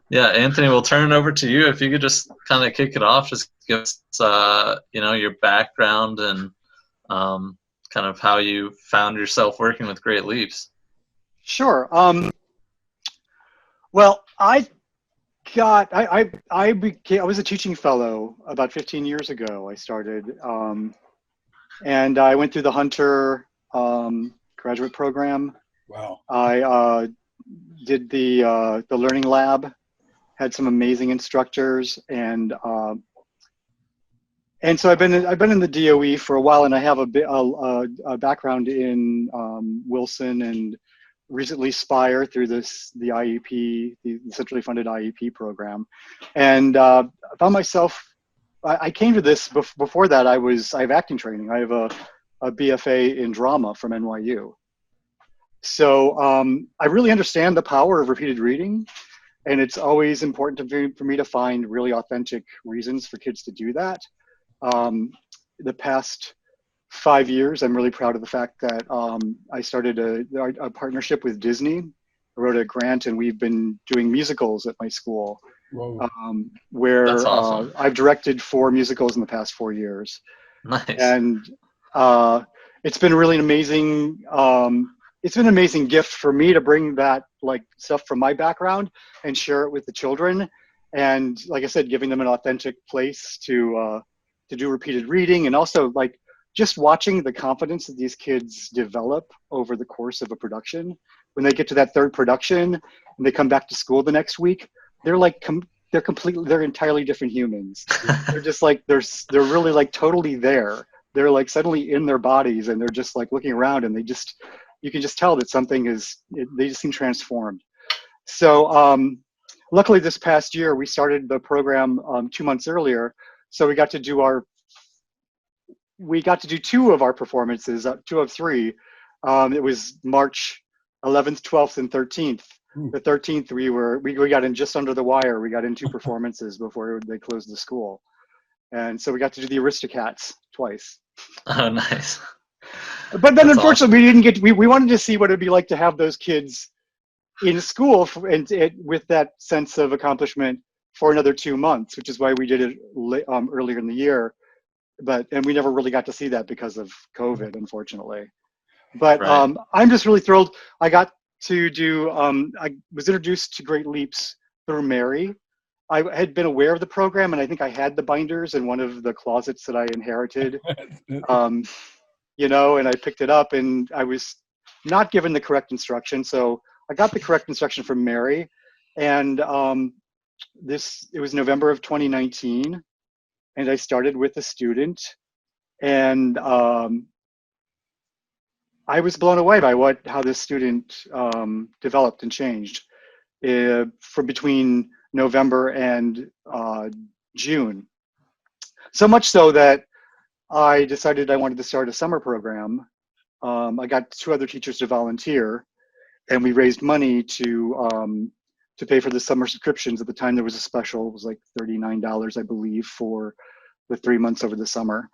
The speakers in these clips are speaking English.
Yeah, Anthony, we'll turn it over to you. If you could just kind of kick it off, just give us, your background and kind of how you found yourself working with Great Leaps. Sure. Well, I was a teaching fellow about 15 years ago. I started, and I went through the Hunter graduate program. Wow. I did the learning lab, had some amazing instructors, and so I've been in the DOE for a while, and I have a background in Wilson and recently Spire through the IEP, the centrally funded IEP program, and I found myself. I came to this before that. I have acting training. I have a BFA in drama from NYU. So I really understand the power of repeated reading, and it's always important for me to find really authentic reasons for kids to do that. The past 5 years, I'm really proud of the fact that I started a partnership with Disney. I wrote a grant, and we've been doing musicals at my school, where That's awesome. I've directed 4 musicals in the past 4 years. Nice. And it's been really an amazing. It's been an amazing gift for me to bring that like stuff from my background and share it with the children. And like I said, giving them an authentic place to do repeated reading, and also like just watching the confidence that these kids develop over the course of a production. When they get to that 3rd production and they come back to school the next week, they're like they're entirely different humans. They're just like they're really like totally there. They're like suddenly in their bodies, and they're just like looking around, and you can just tell that they just seem transformed. So luckily this past year we started the program 2 months earlier, so we got to do 2 of our performances, 2 of 3. It was March 11th, 12th, and 13th. The 13th we got in just under the wire. We got in 2 performances before they closed the school, and so we got to do the Aristocats twice. Oh, nice. But then That's unfortunately awesome. we didn't get. We wanted to see what it'd be like to have those kids in school with that sense of accomplishment for another 2 months, which is why we did it earlier in the year. And we never really got to see that because of COVID, unfortunately. But Right. I'm just really thrilled. I got to do. I was introduced to Great Leaps through Mary. I had been aware of the program, and I think I had the binders in one of the closets that I inherited. And I picked it up, and I was not given the correct instruction. So I got the correct instruction from Mary, and it was November of 2019, and I started with a student, and I was blown away by how this student developed and changed from between November and June. So much so that I decided I wanted to start a summer program. I got 2 other teachers to volunteer, and we raised money to pay for the summer subscriptions. At the time, there was a special. It was like $39, I believe, for the 3 months over the summer,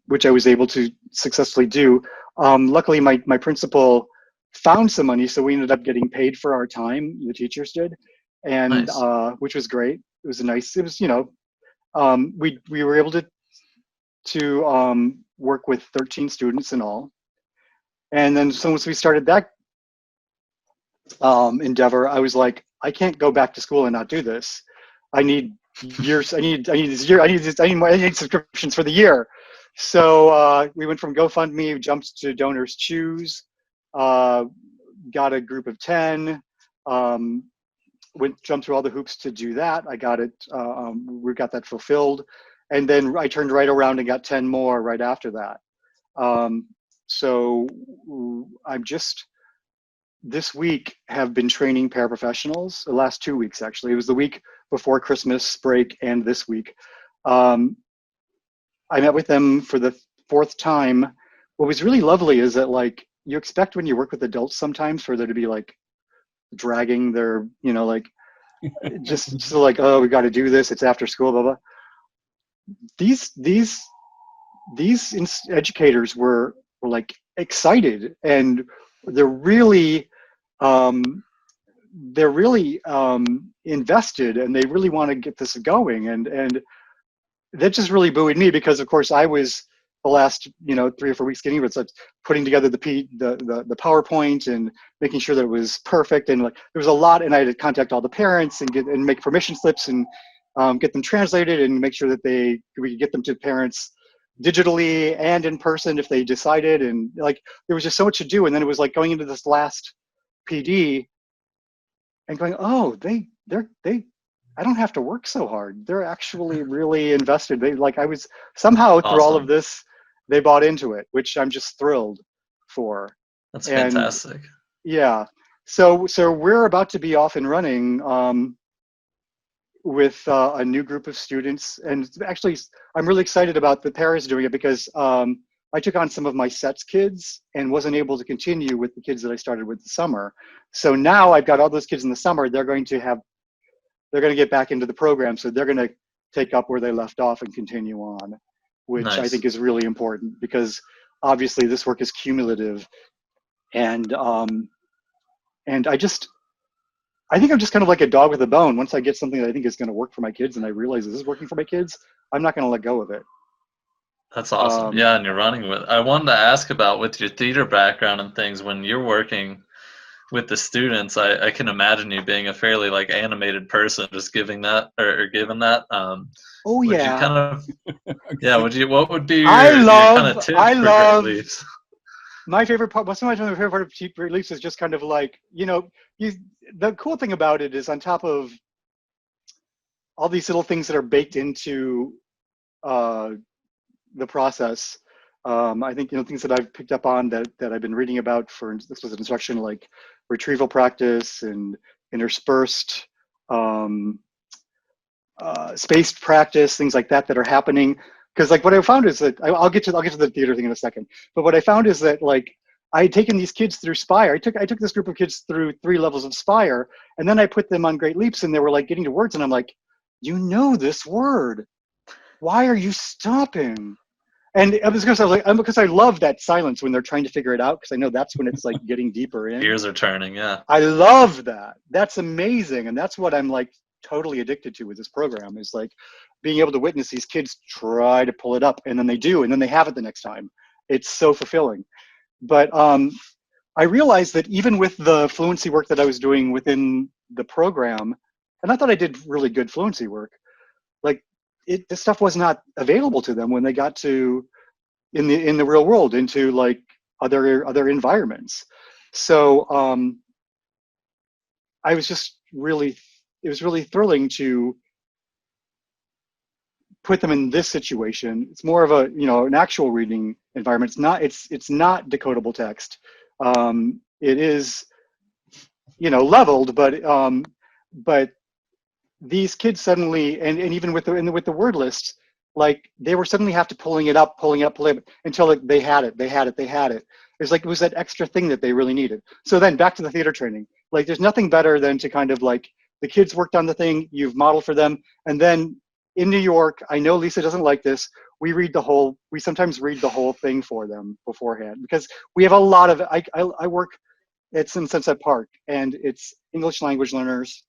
which I was able to successfully do. Luckily, my principal found some money, so we ended up getting paid for our time. The teachers did, and Nice. which was great. It was nice. It was we were able to work with 13 students in all. And then so once we started that endeavor, I was like, I can't go back to school and not do this. I need years. I need subscriptions for the year. So we went from GoFundMe, jumped to Donors Choose, got a group of 10, jumped through all the hoops to do that. I got it. We got that fulfilled. And then I turned right around and got 10 more right after that. So I'm just, this week have been training paraprofessionals, the last 2 weeks actually. It was the week before Christmas break and this week. I met with them for the 4th time. What was really lovely is that like you expect when you work with adults sometimes for there to be like dragging their, just like, oh, we got to do this. It's after school, blah, blah. These educators were like excited, and they're really they're really invested, and they really want to get this going, and that just really buoyed me, because of course I was the last 3 or 4 weeks getting it, so putting together the PowerPoint and making sure that it was perfect, and like there was a lot, and I had to contact all the parents and make permission slips and get them translated and make sure that we could get them to parents digitally and in person if they decided, and like there was just so much to do. And then it was like going into this last PD and going, oh, they I don't have to work so hard. They're actually really invested. They like I was somehow through all of Awesome. this, they bought into it, which I'm just thrilled for. That's And fantastic. yeah, so we're about to be off and running with a new group of students, and actually I'm really excited about the Paris doing it, because I took on some of my sets kids and wasn't able to continue with the kids that I started with the summer. So now I've got all those kids in the summer. They're going to get back into the program, so they're going to take up where they left off and continue on, which I Nice. think is really important, because obviously this work is cumulative, and I think I'm just kind of like a dog with a bone. Once I get something that I think is going to work for my kids, and I realize this is working for my kids, I'm not going to let go of it. That's awesome. Yeah, and you're running with. I wanted to ask about with your theater background and things when you're working with the students. I can imagine you being a fairly like animated person, just giving that or given that. Oh Would you yeah, kind of yeah? What would be I your kind of tip for great love leaps? my favorite part. What's my favorite part of cheap release is just kind of like the cool thing about it is, on top of all these little things that are baked into uh, the process. I think things that I've picked up on that I've been reading about for this was an instruction, like retrieval practice and interspersed spaced practice, things like that are happening. Because like what I found is that I'll get to the theater thing in a second. But what I found is that like I had taken these kids through Spire. I took this group of kids through 3 levels of Spire, and then I put them on Great Leaps, and they were like getting to words, and I'm like, this word. Why are you stopping? And I was going to say, like, because I love that silence when they're trying to figure it out, because I know that's when it's like getting deeper in. Gears are turning. Yeah. I love that. That's amazing, and that's what I'm like totally addicted to with this program, is like being able to witness these kids try to pull it up, and then they do, and then they have it the next time. It's so fulfilling. But I realized that even with the fluency work that I was doing within the program, and I thought I did really good fluency work, like this stuff was not available to them when they got to in the real world, into like other environments. So I was just really, it was really thrilling to put them in this situation. It's more of a an actual reading environment. It's not decodable text. It is leveled, but these kids suddenly, and even with the word list, like they were suddenly have to pulling it up until like they had it. It's like it was that extra thing that they really needed. So then back to the theater training. Like there's nothing better than to kind of like the kids worked on the thing, you've modeled for them, and then in New York, I know Lisa doesn't like this. We sometimes read the whole thing for them beforehand, because we have a lot of, I work, it's in Sunset Park, and it's English language learners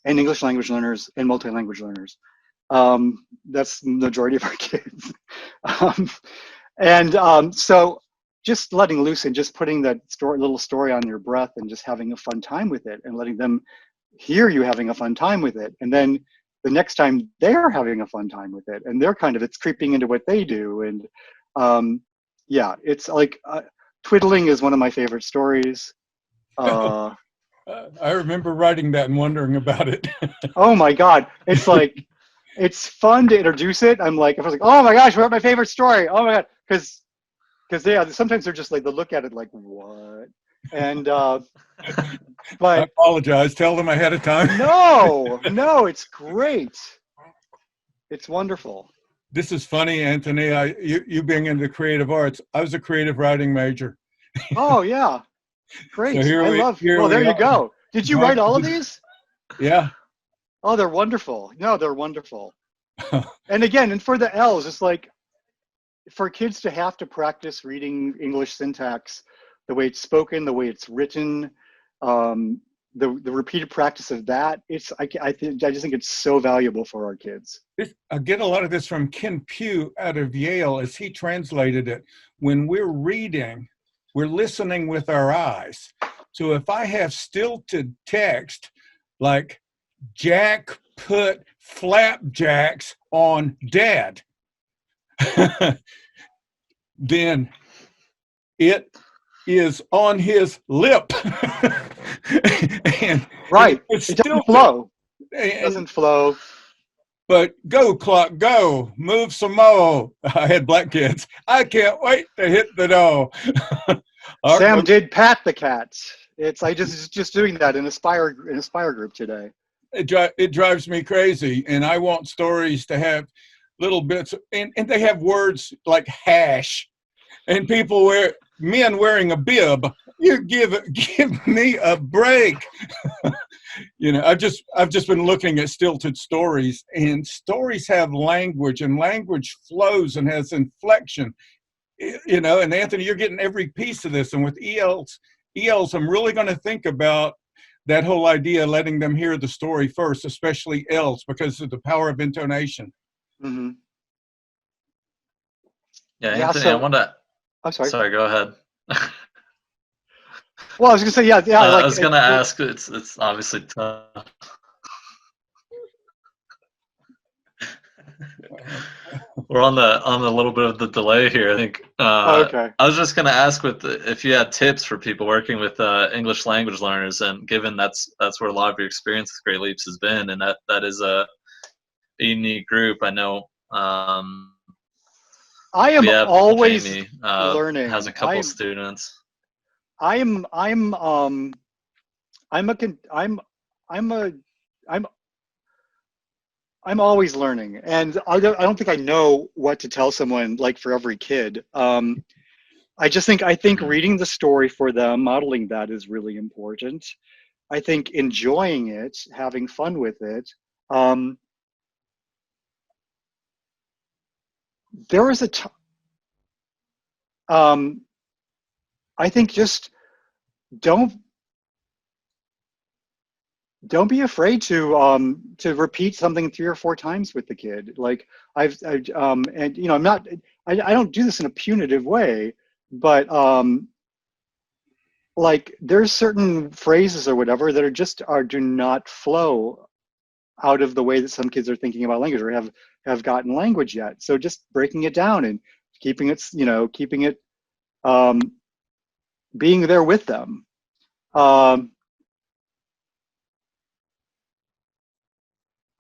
and multi-language learners. That's the majority of our kids. So just letting loose and just putting that little story on your breath and just having a fun time with it, and letting them hear you having a fun time with it. And then the next time they're having a fun time with it, and it's creeping into what they do. And yeah, it's like twiddling is one of my favorite stories. I remember writing that and wondering about it. Oh my God. It's like, it's fun to introduce it. I was like, oh my gosh, what my favorite story? Oh my God. Because sometimes they're just like, they look at it like, what? And, I but apologize. Tell them ahead of time. no, it's great. It's wonderful. This is funny, Anthony. You being into creative arts, I was a creative writing major. Oh yeah. Great. So Well, there you go. Did you write all of these? Yeah. Oh, they're wonderful. No, they're wonderful. And again, and for the L's, it's like for kids to have to practice reading English syntax, the way it's spoken, the way it's written, the repeated practice of that, I just think it's so valuable for our kids. I get a lot of this from Ken Pugh out of Yale as he translated it. When we're reading, we're listening with our eyes. So if I have stilted text like Jack put flapjacks on Dad, then it is on his lip. And right. It doesn't flow. It doesn't flow. But go, clock, go. Move some more. I had black kids. I can't wait to hit the dough. Sam did pat the cats. I just doing that in Aspire group today. It drives me crazy, and I want stories to have little bits, and they have words like hash, and men wearing a bib. You give me a break. I've just been looking at stilted stories, and stories have language, and language flows and has inflection. And Anthony, you're getting every piece of this. And with ELs, I'm really going to think about that whole idea, letting them hear the story first, especially Ls, because of the power of intonation. Mm-hmm. Yeah, Anthony, I want to. I'm sorry. Sorry, go ahead. Well, I was going to say, yeah. I was going to ask. It's obviously tough. We're on the little bit of the delay here. I think. Okay. I was just going to ask if you had tips for people working with English language learners, and given that's where a lot of your experience with Great Leaps has been, and that is a unique group. I know. I am always Jamie, learning. Has a couple students. I'm always learning, and I don't think I know what to tell someone like for every kid. I think reading the story for them, modeling that is really important. I think enjoying it, having fun with it. There was I think just don't be afraid to repeat something 3 or 4 times with the kid. Like and I'm not, I don't do this in a punitive way, but like there's certain phrases or whatever that do not flow out of the way that some kids are thinking about language or have gotten language yet. So just breaking it down and keeping it being there with them. I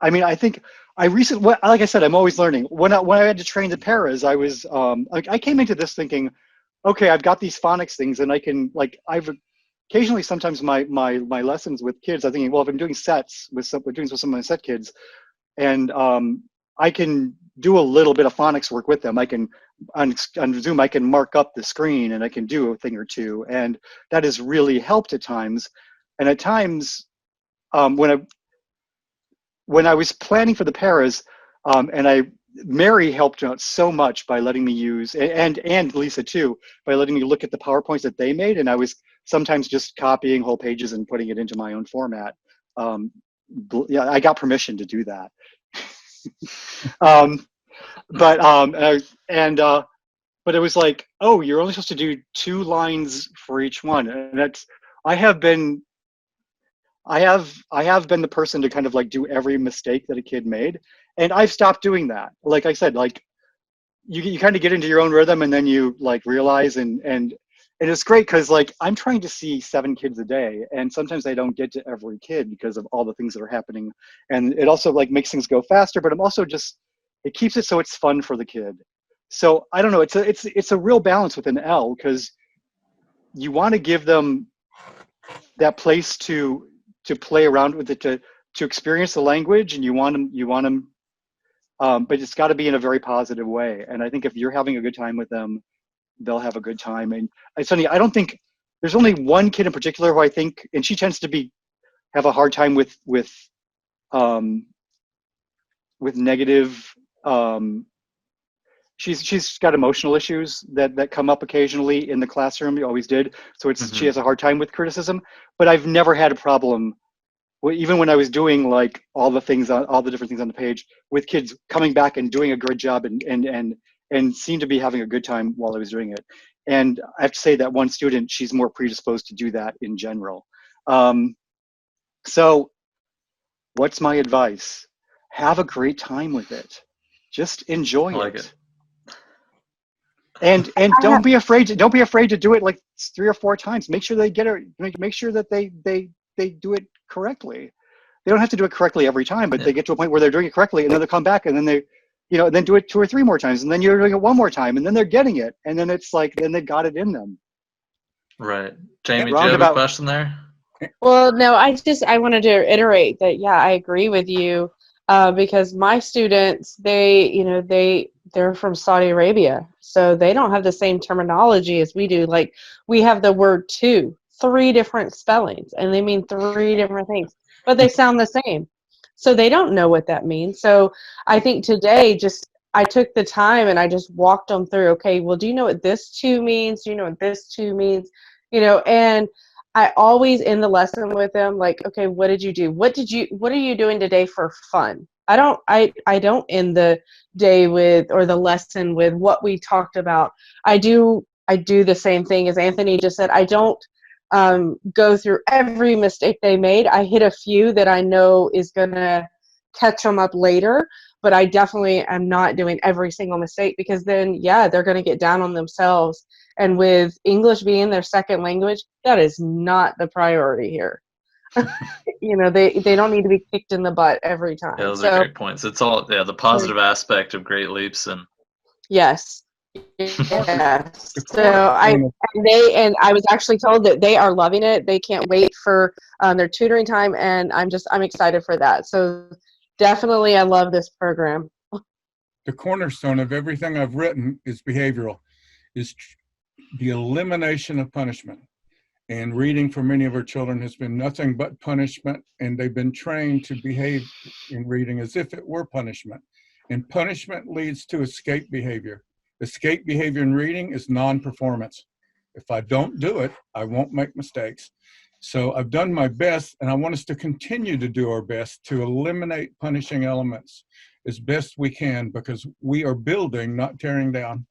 mean, I think like I said, I'm always learning. When I had to train the paras, I was I came into this thinking, okay, I've got these phonics things, and I can I've occasionally sometimes my lessons with kids, I'm thinking, well, if I'm doing sets with some of my set kids, and I can do a little bit of phonics work with them. I can on Zoom, I can mark up the screen and I can do a thing or two, and that has really helped at times. And at times, when I was planning for the paras, and Mary helped out so much by letting me use, and Lisa too, by letting me look at the PowerPoints that they made, and I was sometimes just copying whole pages and putting it into my own format. Yeah, I got permission to do that. But it was like, oh, you're only supposed to do 2 lines for each one, and I have been the person to kind of like do every mistake that a kid made, and I've stopped doing that. Like I said, like you kind of get into your own rhythm, and then you like realize, and it's great because like I'm trying to see 7 kids a day, and sometimes I don't get to every kid because of all the things that are happening, and it also like makes things go faster, but I'm also just, it keeps it so it's fun for the kid. So I don't know, it's a real balance with an L, because you want to give them that place to play around with it, to experience the language, and you want them, but it's got to be in a very positive way. And I think if you're having a good time with them, they'll have a good time. And it's funny, I don't think there's only one kid in particular who I think, and she tends to have a hard time with negative. she's got emotional issues that come up occasionally in the classroom. You always did. So she has a hard time with criticism. But I've never had a problem, even when I was doing like all the different things on the page, with kids coming back and doing a good job and seemed to be having a good time while I was doing it. And I have to say that one student, she's more predisposed to do that in general. So what's my advice? Have a great time with it. Just enjoy it. And don't be afraid to do it like 3 or 4 times. Make sure they get it. Make sure that they do it correctly. They don't have to do it correctly every time, but they get to a point where they're doing it correctly, and then they'll come back, and then they, then do it 2 or 3 more times, and then you're doing it 1 more time, and then they're getting it, and then it's like, then they've got it in them. Right. Jamie, do you have a question there? Well, no, I wanted to reiterate that, yeah, I agree with you, because my students, they're from Saudi Arabia, so they don't have the same terminology as we do. Like, we have the word to, 3 different spellings, and they mean 3 different things, but they sound the same. So they don't know what that means. So I think today, I took the time and I just walked them through, okay, well, do you know what this to means? Do you know what this to means? And I always end the lesson with them, like, okay, what did you do? What are you doing today for fun? I don't end the day or the lesson with what we talked about. I do the same thing as Anthony just said. I don't go through every mistake they made. I hit a few that I know is gonna catch them up later, but I definitely am not doing every single mistake, because then, yeah, they're gonna get down on themselves. And with English being their second language, that is not the priority here. They don't need to be kicked in the butt every time. Yeah, those are great points. It's all the positive aspect of Great Leaps, and yes. Yes. So I was actually told that they are loving it. They can't wait for their tutoring time, and I'm excited for that. So definitely, I love this program. The cornerstone of everything I've written is behavioral, is the elimination of punishment. And reading for many of our children has been nothing but punishment, and they've been trained to behave in reading as if it were punishment. And punishment leads to escape behavior. Escape behavior in reading is non-performance. If I don't do it, I won't make mistakes. So I've done my best, and I want us to continue to do our best to eliminate punishing elements as best we can, because we are building, not tearing down.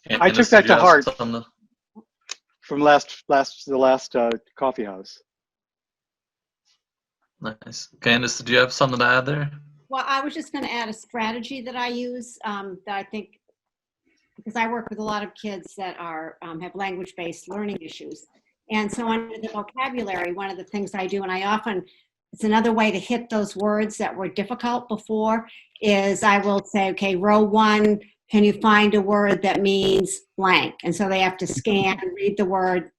I took that to heart from the last coffee house. Nice. Candace, did you have something to add there? Well, I was just going to add a strategy that I use that I think, because I work with a lot of kids that have language-based learning issues. And so under the vocabulary, one of the things I do, and it's another way to hit those words that were difficult before, is I will say, okay, row 1, can you find a word that means blank? And so they have to scan and read the word.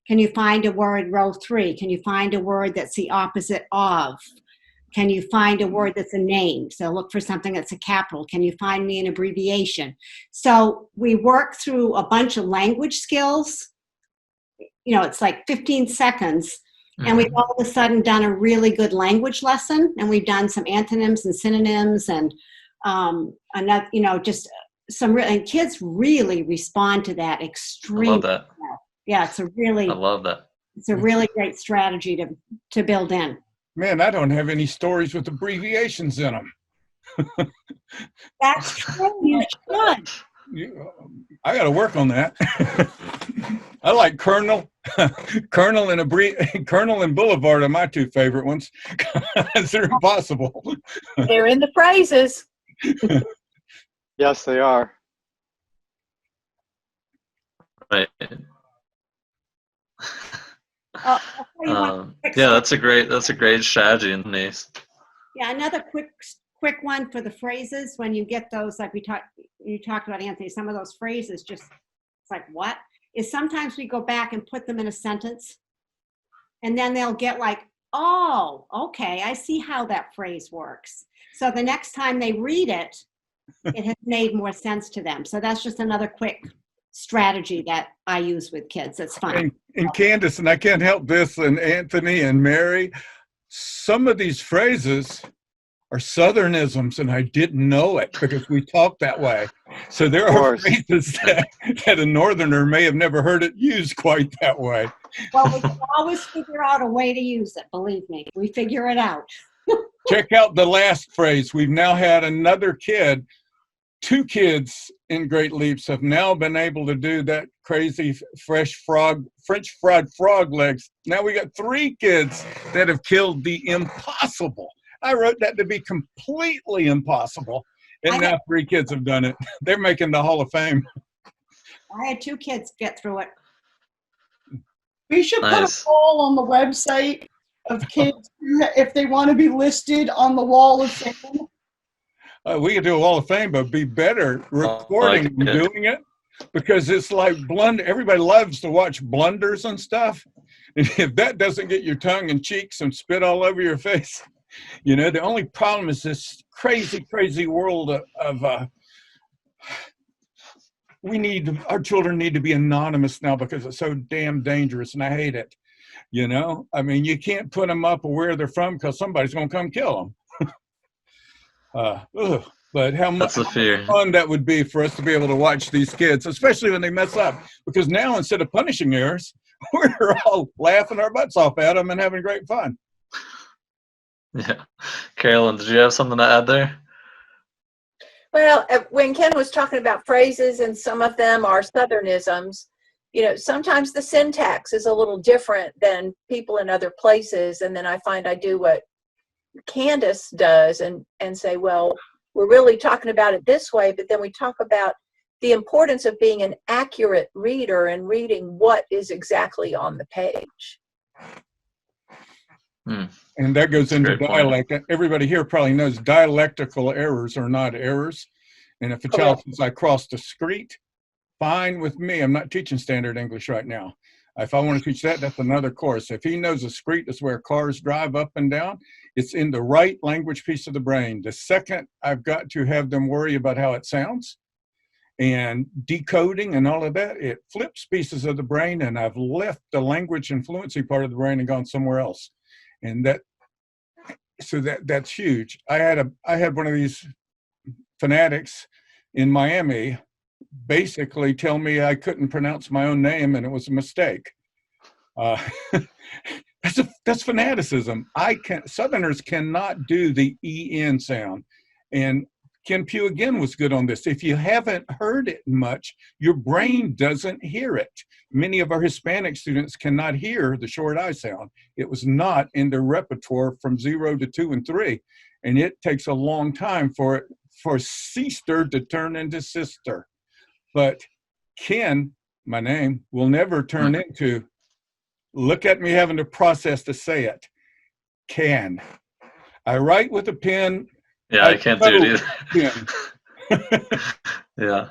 Can you find a word, row 3? Can you find a word that's the opposite of? Can you find a word that's a name? So look for something that's a capital. Can you find me an abbreviation? So we work through a bunch of language skills. It's like 15 seconds. And we've all of a sudden done a really good language lesson. And we've done some antonyms and synonyms and just some and kids really respond to that extremely. I love that. Well. Yeah, I love that. It's a really great strategy to build in. Man, I don't have any stories with abbreviations in them. That's true. You should. I got to work on that. I like Colonel. Colonel and Boulevard are my 2 favorite ones. They're impossible. They're in the phrases. Yes, they are. Right. Yeah, that's a great strategy in these. Yeah, another quick one for the phrases. When you get those, like you talked about, Anthony, some of those phrases it's like, what? Is sometimes we go back and put them in a sentence, and then they'll get like, oh, okay, I see how that phrase works. So the next time they read it, it has made more sense to them. So that's just another quick strategy that I use with kids. That's fun. And Candace, and I can't help this, and Anthony and Mary, some of these phrases are Southernisms, and I didn't know it because we talk that way. So there are phrases that a Northerner may have never heard it used quite that way. Well, we can always figure out a way to use it, believe me. We figure it out. Check out the last phrase. We've now had another kid, 2 kids in Great Leaps have now been able to do that crazy French fried frog legs. Now we got 3 kids that have killed the impossible. I wrote that to be completely impossible, and now 3 kids have done it. They're making the Hall of Fame. I had 2 kids get through it. We should put a poll on the website of kids if they want to be listed on the Wall of Fame. We could do a Wall of Fame, but be better recording and doing it, because it's like blunder. Everybody loves to watch blunders and stuff. And if that doesn't get your tongue and cheeks and spit all over your face, you know, the only problem is this crazy, crazy world of our children need to be anonymous now because it's so damn dangerous, and I hate it. You know, I mean, you can't put them up or where they're from because somebody's going to come kill them. But how much fun that would be for us to be able to watch these kids, especially when they mess up. Because now, instead of punishing errors, we're all laughing our butts off at them and having great fun. Yeah. Carolyn, did you have something to add there? Well, when Ken was talking about phrases, and some of them are Southernisms, you know, sometimes the syntax is a little different than people in other places. And then I find I do what Candace does and say, well, we're really talking about it this way, but then we talk about the importance of being an accurate reader and reading what is exactly on the page. And that goes into dialect. Everybody here probably knows dialectical errors are not errors. And if a child says, I crossed the street, fine with me. I'm not teaching standard English right now. If I want to teach that, that's another course. If he knows a street is where cars drive up and down, it's in the right language piece of the brain. The second I've got to have them worry about how it sounds and decoding and all of that, it flips pieces of the brain, and I've left the language and fluency part of the brain and gone somewhere else. And that's huge. I had one of these fanatics in Miami basically tell me I couldn't pronounce my own name and it was a mistake. That's fanaticism. Southerners cannot do the EN sound. And Ken Pugh again was good on this. If you haven't heard it much, your brain doesn't hear it. Many of our Hispanic students cannot hear the short I sound. It was not in their repertoire from 0 to 2 and 3. And it takes a long time for sister to turn into sister. But Ken, my name, will never turn into, look at me having to process to say it. Can. I write with a pen. Yeah, I can't do it either. Yeah.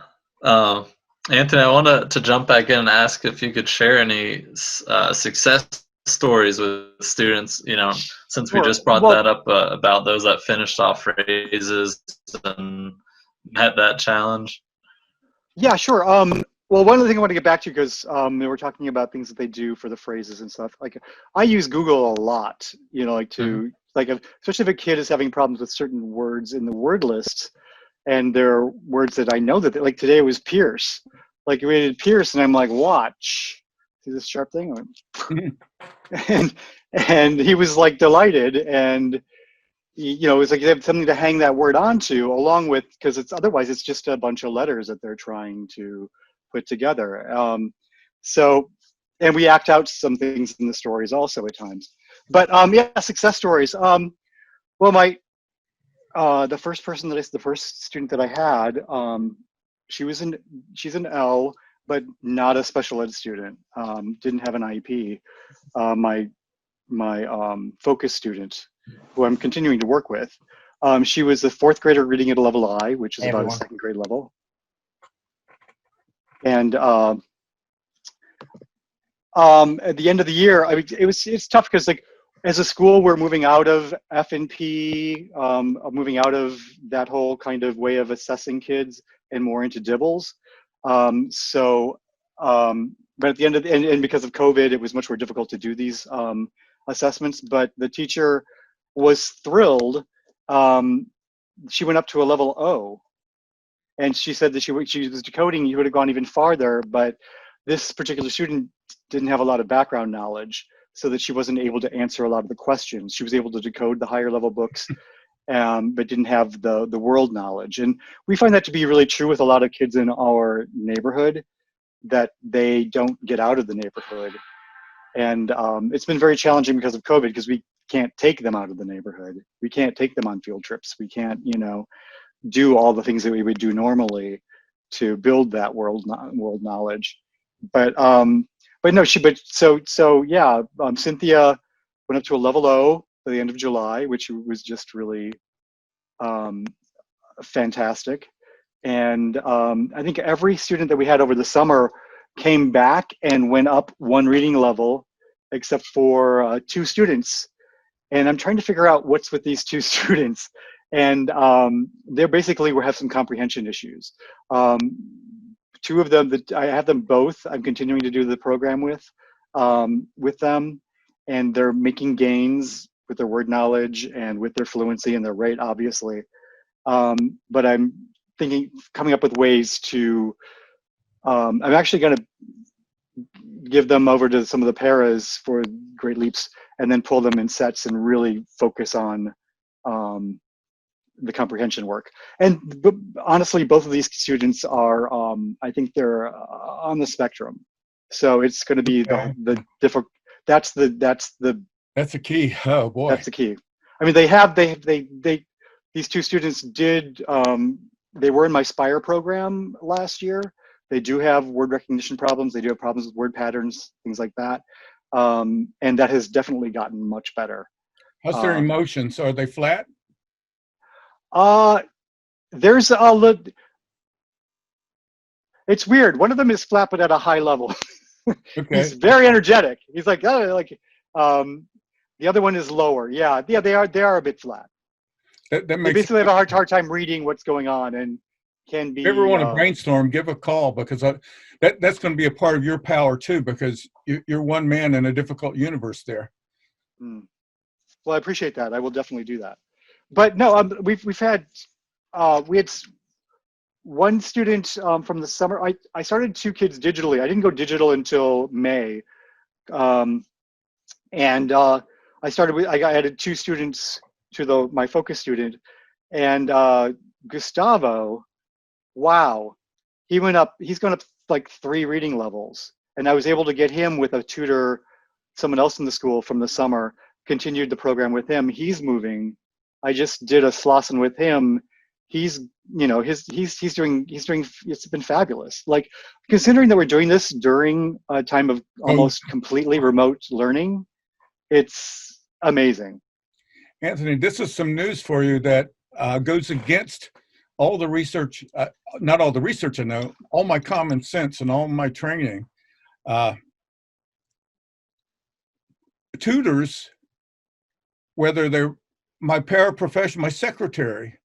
Anthony, I wanted to jump back in and ask if you could share any success stories with students, you know, since we just brought that up about those that finished off phrases and met that challenge. Yeah, sure. Well, one of the things I want to get back to, because they were talking about things that they do for the phrases and stuff. Like, I use Google a lot, you know, like to, like, especially if a kid is having problems with certain words in the word list, and there are words that I know that, like today it was Pierce. Like, we did Pierce, and I'm like, watch. See this sharp thing? and he was like delighted, and you know, it's like they have something to hang that word onto, along with, because it's otherwise it's just a bunch of letters that they're trying to put together. So, and we act out some things in the stories also at times. But yeah, success stories. Well, the first student that I had, she's an L, but not a special ed student. Didn't have an IEP. My focus student, who I'm continuing to work with, she was a 4th grader reading at a level I, which is about a 2nd grade level. And at the end of the year, I mean, it's tough because, like, as a school, we're moving out of F&P, moving out of that whole kind of way of assessing kids and more into DIBELS. But at the end of and because of COVID, it was much more difficult to do these assessments. But the teacher was thrilled she went up to a level O. And she said that she was decoding, you would have gone even farther, but this particular student didn't have a lot of background knowledge, so that she wasn't able to answer a lot of the questions. She was able to decode the higher level books, but didn't have the world knowledge. And we find that to be really true with a lot of kids in our neighborhood, that they don't get out of the neighborhood. And it's been very challenging because of COVID, because we can't take them out of the neighborhood. We can't take them on field trips. We can't, do all the things that we would do normally to build that world knowledge. But Cynthia went up to a level O by the end of July, which was just really fantastic. And I think every student that we had over the summer came back and went up one reading level, except for 2 students. And I'm trying to figure out what's with these 2 students. And they basically have some comprehension issues. 2 of them, I have them both, I'm continuing to do the program with them, and they're making gains with their word knowledge and with their fluency and their rate, obviously. But I'm coming up with ways to, I'm actually going to give them over to some of the paras for Great Leaps, and then pull them in sets and really focus on the comprehension work. And honestly, both of these students are, I think they're on the spectrum. So it's going to be the different. That's the key. Oh boy, that's the key. I mean, these 2 students did. They were in my Spire program last year. They do have word recognition problems. They do have problems with word patterns, things like that. And that has definitely gotten much better. How's their emotions? Are they flat? There's it's weird. One of them is flat, but at a high level. Okay. He's very energetic. He's like, the other one is lower. Yeah, they are a bit flat. That they makes basically have a hard time reading what's going on, and can be. If you ever want to brainstorm, give a call, because that's going to be a part of your power too, because you're one man in a difficult universe there. Well, I appreciate that. I will definitely do that. But no, we've had we had one student from the summer. I started 2 kids digitally. I didn't go digital until May, and I added 2 students to my focus student, and Gustavo. Wow, he's gone up like 3 reading levels, and I was able to get him with a tutor, someone else in the school from the summer, continued the program with him. He's moving. I just did a Slauson with him. He's doing, it's been fabulous. Like, considering that we're doing this during a time of almost completely remote learning, it's amazing. Anthony, this is some news for you that goes against all the research, not all the research I know, all my common sense and all my training. Tutors, whether they're my paraprofessional, my secretary,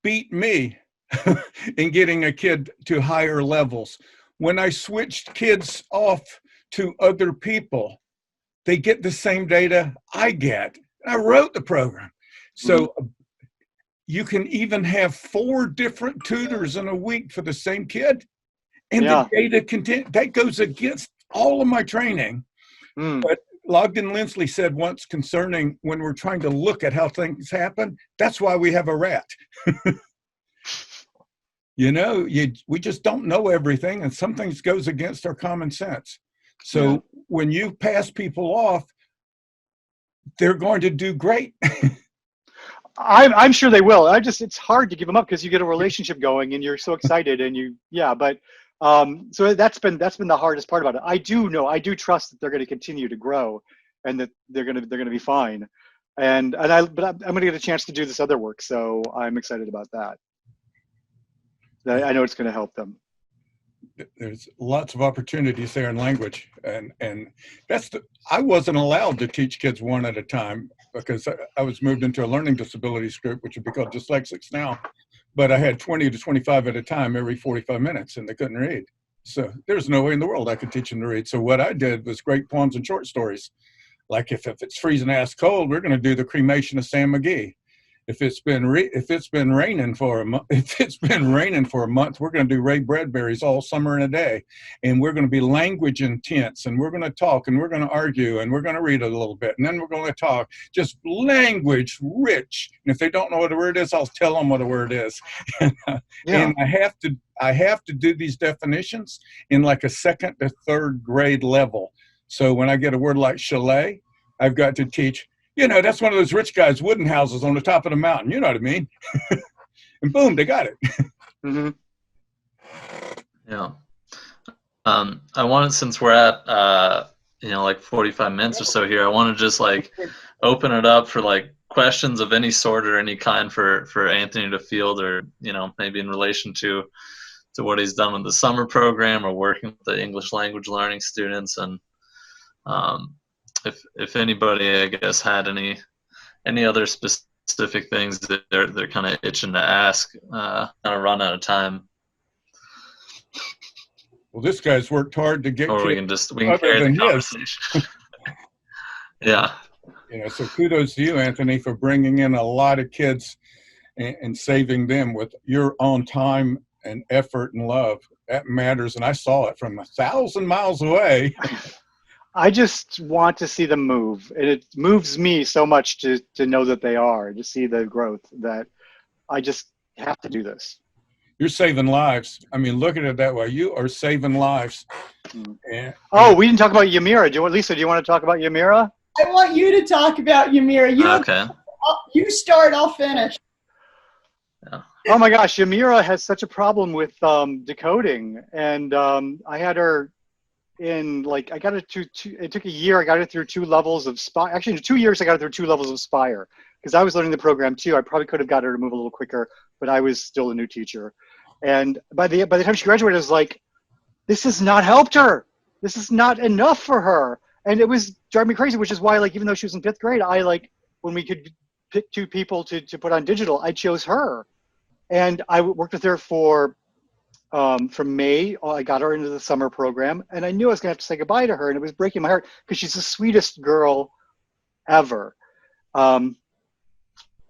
beat me in getting a kid to higher levels. When I switched kids off to other people, they get the same data I get. I wrote the program. So you can even have 4 different tutors in a week for the same kid. And the data content, that goes against all of my training. But Logden Lindsley said once concerning when we're trying to look at how things happen, that's why we have a rat. We just don't know everything, and some things goes against our common sense. So when you pass people off, they're going to do great. I'm sure they will. It's hard to give them up because you get a relationship going and you're so excited and so that's been the hardest part about it. I do trust that they're going to continue to grow and that they're going to be fine. But I'm going to get a chance to do this other work, so I'm excited about that. I know it's going to help them. There's lots of opportunities there in language, and I wasn't allowed to teach kids one at a time because I was moved into a learning disabilities group, which would be called dyslexics now, but I had 20 to 25 at a time every 45 minutes, and they couldn't read. So there's no way in the world I could teach them to read. So what I did was great poems and short stories. Like if it's freezing ass cold, we're going to do the Cremation of Sam Mcgee. If it's been raining for a month, we're going to do Ray Bradbury's All Summer and a Day, and we're going to be language intense, and we're going to talk, and we're going to argue, and we're going to read a little bit, and then we're going to talk, just language rich. And if they don't know what a word is, I'll tell them what a word is. And I have to do these definitions in like a second to third grade level. So when I get a word like chalet, I've got to teach. That's one of those rich guys' wooden houses on the top of the mountain. You know what I mean? And boom, they got it. Mm-hmm. Yeah. I wanted, since we're at, like 45 minutes or so here, I want to just like open it up for like questions of any sort or any kind for Anthony to field, or, maybe in relation to what he's done with the summer program or working with the English language learning students. And, if anybody, I guess, had any other specific things that they're kind of itching to ask, kind of run out of time. Well, this guy's worked hard to get. Or we can carry the conversation. Yeah. So kudos to you, Anthony, for bringing in a lot of kids and saving them with your own time and effort and love. That matters, and I saw it from 1,000 miles away. I just want to see them move. And it moves me so much to know that they are, to see the growth, that I just have to do this. You're saving lives. I mean, look at it that way. You are saving lives. We didn't talk about Yamira. Lisa, do you want to talk about Yamira? I want you to talk about Yamira. Okay. You start, I'll finish. Yeah. Oh my gosh, Yamira has such a problem with decoding. And I had her in, like, I got it to it took a year. I got it through 2 levels of Spire. Actually, in 2 years, I got it through 2 levels of Spire, because I was learning the program too. I probably could have got her to move a little quicker, but I was still a new teacher. And by the time she graduated, I was like, this has not helped her. This is not enough for her. And it was driving me crazy, which is why, like, even though she was in 5th grade, I, like, when we could pick 2 people to put on digital, I chose her. And I worked with her from May. I got her into the summer program, and I knew I was gonna have to say goodbye to her, and it was breaking my heart because she's the sweetest girl ever. And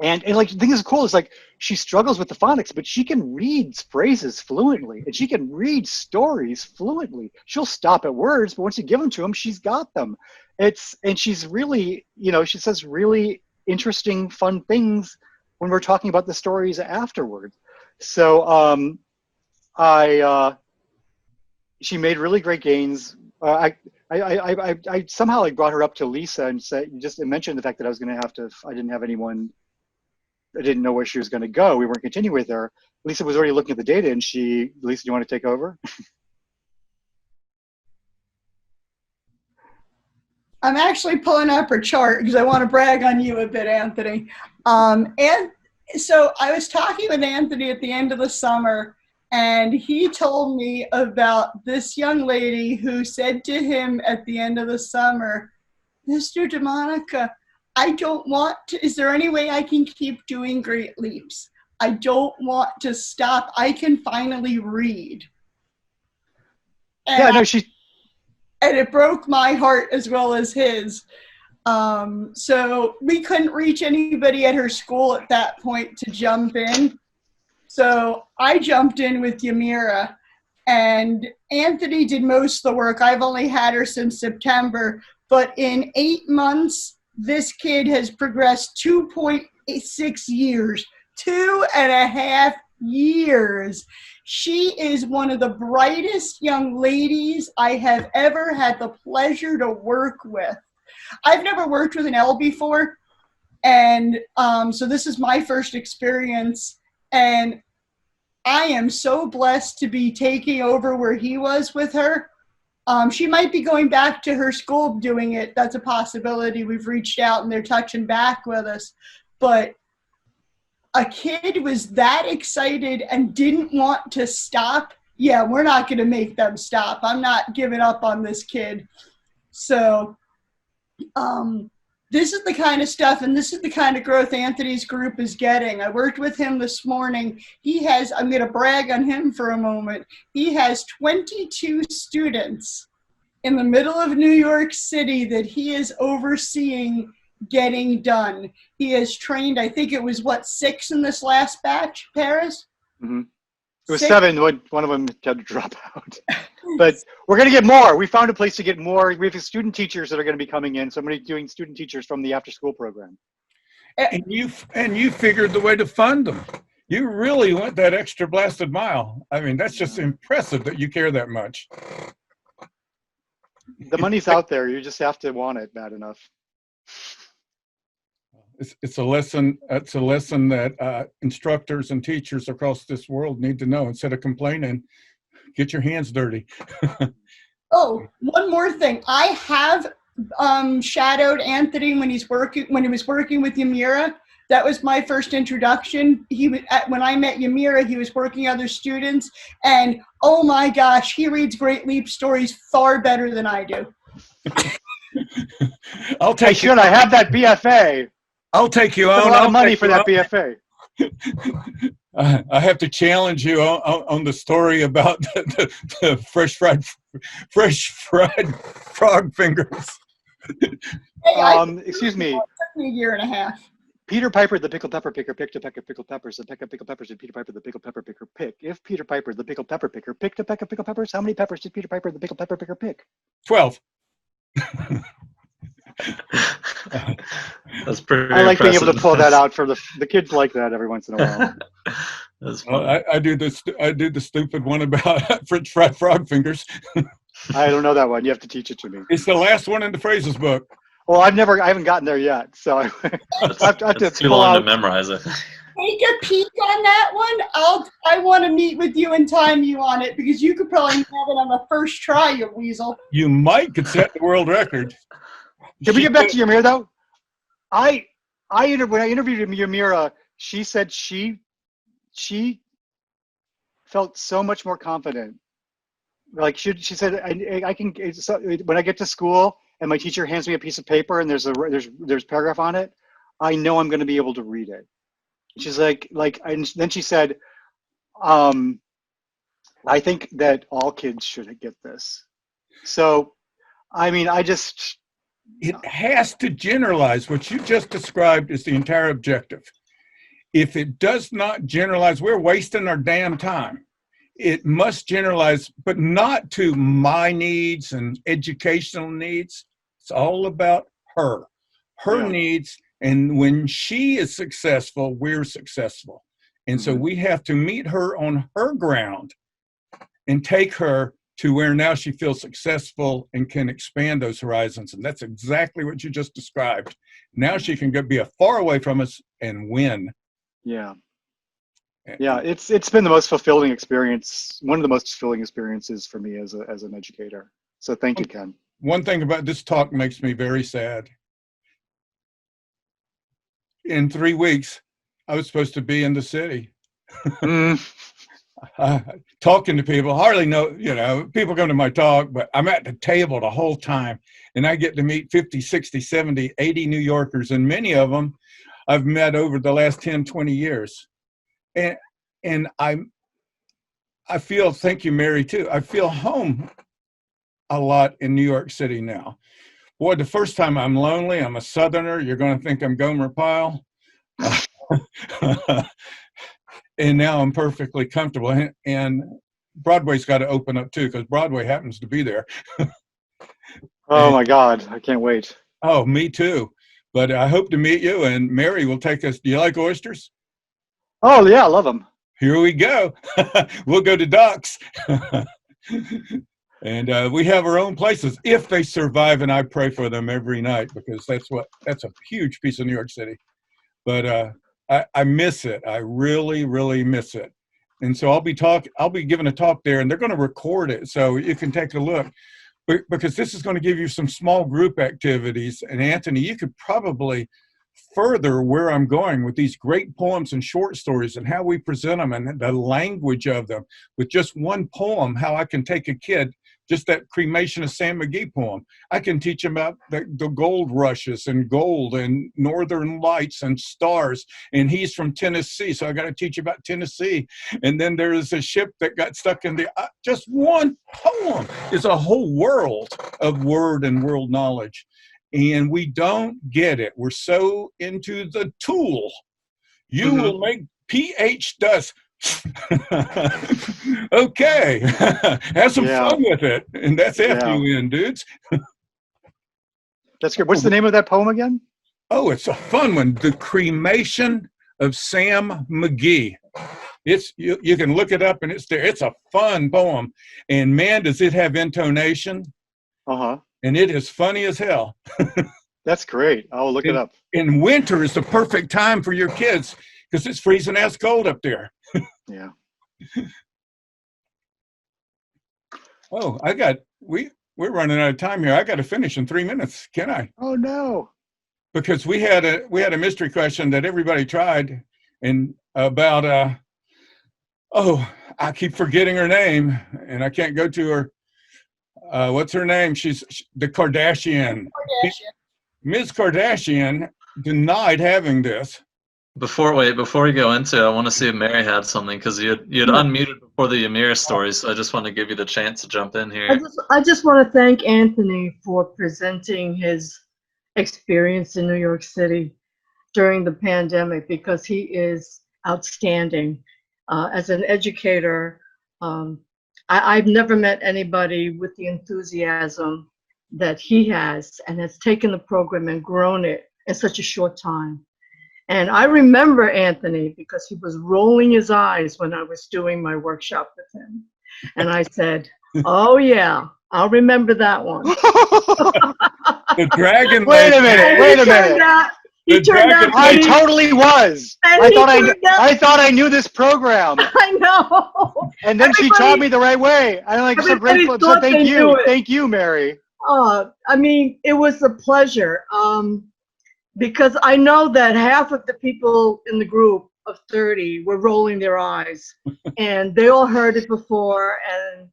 like, the thing is cool is, like, she struggles with the phonics, but she can read phrases fluently, and she can read stories fluently. She'll stop at words, but once you give them to them, she's got them. And she's really, she says really interesting, fun things when we're talking about the stories afterwards. So she made really great gains. I somehow, like, brought her up to Lisa and mentioned the fact that I didn't have anyone. I didn't know where she was going to go. We weren't continuing with her. Lisa was already looking at the data, and Lisa, do you want to take over? I'm actually pulling up her chart because I want to brag on you a bit, Anthony. And so I was talking with Anthony at the end of the summer, and he told me about this young lady who said to him at the end of the summer, Mr. DiModica, I don't want to, is there any way I can keep doing Great Leaps? I don't want to stop. I can finally read. And and it broke my heart as well as his. So we couldn't reach anybody at her school at that point to jump in. So I jumped in with Yamira, and Anthony did most of the work. I've only had her since September, but in 8 months, this kid has progressed 2.6 years, 2.5 years. She is one of the brightest young ladies I have ever had the pleasure to work with. I've never worked with an ELL before, and so this is my first experience, and I am so blessed to be taking over where he was with her. She might be going back to her school doing it. That's a possibility. We've reached out and they're touching back with us. But a kid was that excited and didn't want to stop. Yeah, we're not going to make them stop. I'm not giving up on this kid. So this is the kind of stuff, and this is the kind of growth Anthony's group is getting. I worked with him this morning. He has, I'm going to brag on him for a moment. He has 22 students in the middle of New York City that he is overseeing getting done. He has trained, I think it was, 6 in this last batch, Paris? Mm-hmm. It was 6? 7. One of them had to drop out. But we're going to get more. We found a place to get more. We have student teachers that are going to be coming in. So I'm going to be doing student teachers from the after-school program. And you figured the way to fund them. You really went that extra blasted mile. I mean, that's just impressive that you care that much. The money's out there. You just have to want it bad enough. It's a lesson. It's a lesson that instructors and teachers across this world need to know. Instead of complaining, get your hands dirty. Oh, one more thing. I have shadowed Anthony when he was working with Yamira. That was my first introduction. When I met Yamira, he was working other students, and oh my gosh, he reads Great Leap stories far better than I do. I'll take you. I have that BFA. I'll take you on. A lot of money for that BFA. I have to challenge you on the story about the fresh fried frog fingers. Hey, excuse me. It took me a year and a half. Peter Piper, the pickled pepper picker, picked a peck of pickled peppers. The peck of pickled peppers did Peter Piper, the pickled pepper picker, pick. If Peter Piper, the pickled pepper picker, picked a peck of pickled peppers, how many peppers did Peter Piper, the pickled pepper picker, pick? 12. That's pretty. I like being able to impressive. pull that out for the kids. Like that every once in a while. That's Well, funny. I do the stupid one about French fried frog fingers. I don't know that one. You have to teach it to me. It's the last one in the phrases book. Well, I haven't gotten there yet, so I have to It's too pull long out. to memorize it. Take a peek on that one. I want to meet with you and time you on it because you could probably have it on the first try, you weasel. You could set the world record. Can we get back to Yamira though? When I interviewed Yamira, she said she felt so much more confident. Like she said, I can. So when I get to school and my teacher hands me a piece of paper and there's paragraph on it, I know I'm going to be able to read it. She's like, and then she said, I think that all kids should get this. So, I mean, It has to generalize. What you just described is the entire objective. If it does not generalize, we're wasting our damn time. It must generalize, but not to my needs and educational needs. It's all about her needs. And when she is successful, we're successful. And so we have to meet her on her ground and take her to where now she feels successful and can expand those horizons. And that's exactly what you just described. Now she can be far away from us and win. Yeah. Yeah, it's been the most fulfilling experience, one of the most fulfilling experiences for me as an educator. So thank you, Ken. One thing about this talk makes me very sad. In 3 weeks, I was supposed to be in the city. Talking to people, hardly know, people come to my talk, but I'm at the table the whole time and I get to meet 50, 60, 70, 80 New Yorkers, and many of them I've met over the last 10, 20 years. And I feel, thank you, Mary, too. I feel home a lot in New York City now. Boy, the first time I'm lonely, I'm a Southerner. You're going to think I'm Gomer Pyle. And now I'm perfectly comfortable. And Broadway's got to open up, too, because Broadway happens to be there. Oh, my God. I can't wait. Oh, me too. But I hope to meet you, and Mary will take us. Do you like oysters? Oh, yeah, I love them. Here we go. We'll go to Doc's. And we have our own places if they survive, and I pray for them every night because that's a huge piece of New York City. But I miss it. I really, really miss it. And so I'll be giving a talk there, and they're going to record it so you can take a look. Because this is going to give you some small group activities. And Anthony, you could probably further where I'm going with these great poems and short stories and how we present them and the language of them with just one poem, how I can take a kid just that Cremation of Sam Mcgee poem. I can teach them about the gold rushes and gold and northern lights and stars. And he's from Tennessee, so I got to teach you about Tennessee. And then there is a ship that got stuck in the, just one poem is a whole world of word and world knowledge. And we don't get it. We're so into the tool. You will make pH dust. Okay. Have some fun with it. And that's FUN, dudes. That's good. What's the name of that poem again? Oh, it's a fun one. The Cremation of Sam Mcgee. It's you can look it up and it's there. It's a fun poem. And man, does it have intonation. And it is funny as hell. That's great. I'll look it up. And winter is the perfect time for your kids because it's freezing ass cold up there. Yeah. Oh, we're running out of time here. I got to finish in 3 minutes. Can I? Oh no. Because we had a mystery question that everybody tried and about I keep forgetting her name and I can't go to her. What's her name? She's the Kardashian. Ms. Kardashian denied having this. Before we go into it, I want to see if Mary had something because you had unmuted before the Ymir story, so I just want to give you the chance to jump in here. I just want to thank Anthony for presenting his experience in New York City during the pandemic because he is outstanding. As an educator, I've never met anybody with the enthusiasm that he has and has taken the program and grown it in such a short time. And I remember Anthony because he was rolling his eyes when I was doing my workshop with him. And I said, oh yeah, I'll remember that one. The dragon. Wait a minute. I totally was. I thought I knew this program. I know. And then she taught me the right way. I'm like so grateful. So thank you. Thank you, Mary. I mean, it was a pleasure. Because I know that half of the people in the group of 30 were rolling their eyes and they all heard it before. And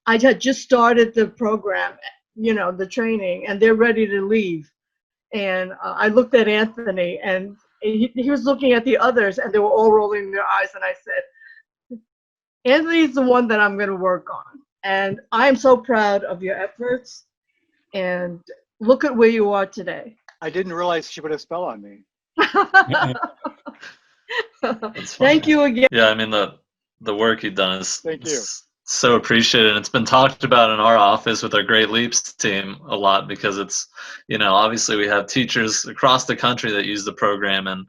I had just started the program, the training, and they're ready to leave. And I looked at Anthony and he was looking at the others and they were all rolling their eyes. And I said, Anthony's the one that I'm going to work on. And I am so proud of your efforts. And look at where you are today. I didn't realize she put a spell on me. Thank you again. Yeah, I mean the work you've done is so appreciated. And it's been talked about in our office with our Great Leaps team a lot because it's, obviously we have teachers across the country that use the program and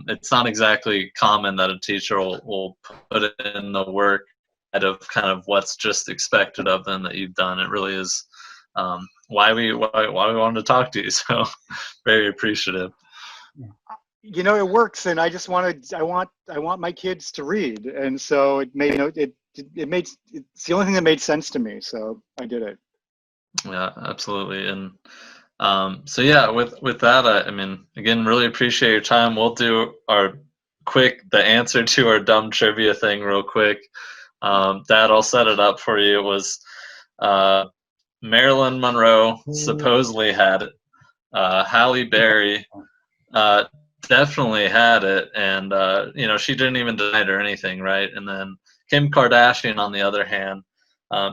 it's not exactly common that a teacher will put in the work out of kind of what's just expected of them that you've done. It really is why we wanted to talk to you. So very appreciative. It works, and I just I want my kids to read, and so it made it's the only thing that made sense to me. So I did it. Yeah, absolutely. And so yeah, with that, I mean, again, really appreciate your time. We'll do the answer to our dumb trivia thing real quick. Dad, I'll set it up for you. It was Marilyn Monroe supposedly had it. Halle Berry definitely had it, and she didn't even deny it or anything, right? And then Kim Kardashian, on the other hand,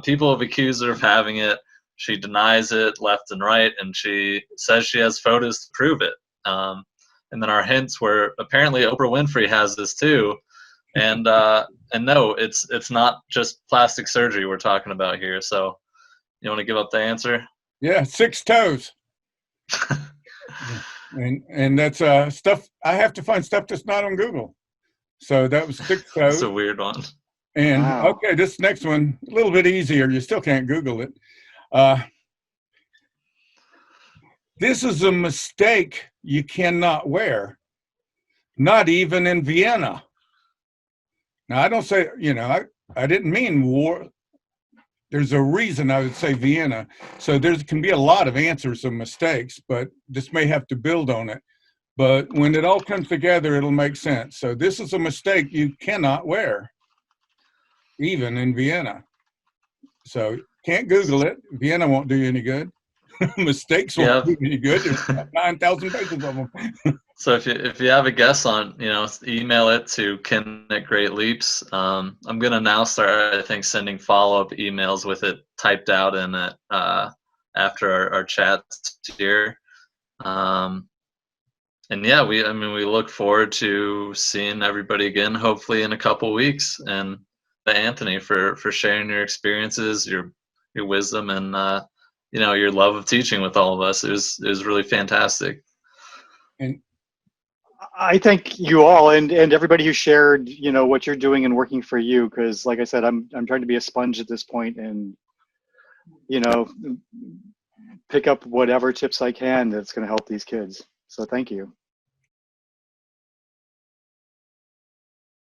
people have accused her of having it. She denies it left and right, and she says she has photos to prove it. And then our hints were apparently Oprah Winfrey has this too, and no, it's not just plastic surgery we're talking about here. So. You want to give up the answer? Yeah, 6 toes. and that's stuff. I have to find stuff that's not on Google. So that was 6 toes. That's a weird one. And okay, this next one, a little bit easier. You still can't Google it. This is a mistake you cannot wear, not even in Vienna. Now, I don't say, I didn't mean war. There's a reason I would say Vienna. So there can be a lot of answers of mistakes, but this may have to build on it. But when it all comes together, it'll make sense. So this is a mistake you cannot wear, even in Vienna. So Can't Google it. Vienna won't do you any good. Mistakes won't do you any good. There's 9,000 pages of them. So if you have a guess on, email it to Ken at Great Leaps. I'm gonna now start, I think, sending follow-up emails with it typed out in it after our chats here. And yeah, we look forward to seeing everybody again, hopefully in a couple weeks. And Anthony for sharing your experiences, your wisdom, and your love of teaching with all of us. It was really fantastic. And I thank you all and everybody who shared, what you're doing and working for you. Because, like I said, I'm trying to be a sponge at this point, and pick up whatever tips I can that's going to help these kids. So thank you.